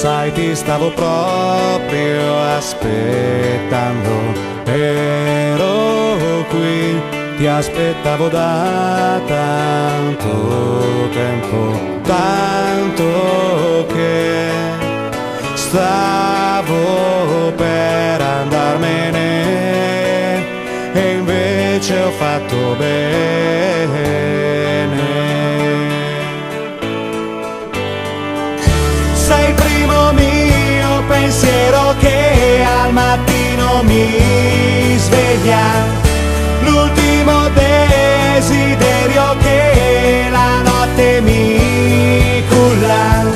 Sai, ti stavo proprio aspettando, ero qui, ti aspettavo da tanto tempo, tanto che stavo per andarmene e invece ho fatto bene. Sei il primo mio pensiero che al mattino mi sveglia, l'ultimo desiderio che la notte mi culla.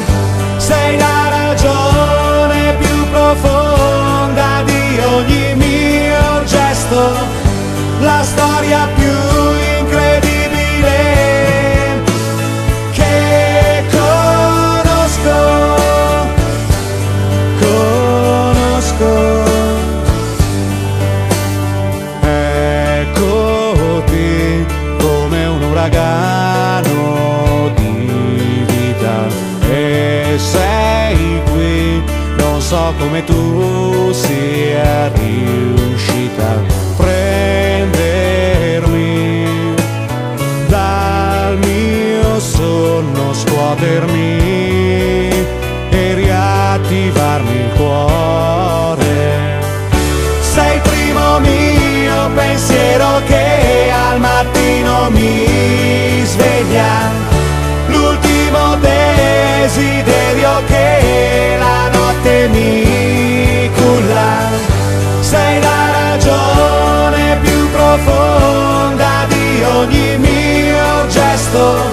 Sei la ragione più profonda di ogni mio gesto, la storia più incredibile che conosco. Eccoti come un uragano di vita e sei qui, non so come tu sia riuscita a prendermi dal mio sonno, scuotermi e riattivarmi il cuore. Sei il primo mio pensiero che al mattino mi sveglia, l'ultimo desiderio che la notte mi culla. Sei la ragione più profonda di ogni mio gesto,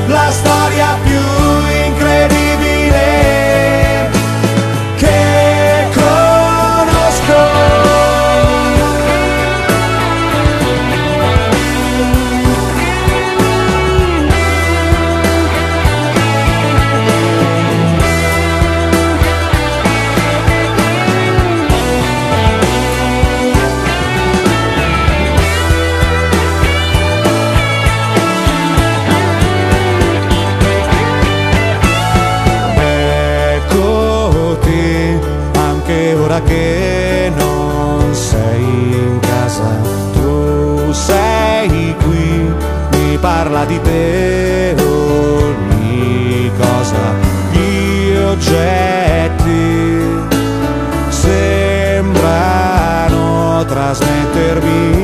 la storia più incredibile che conosco. Ora che non sei in casa, tu sei qui, mi parla di te ogni cosa. Gli oggetti sembrano trasmettermi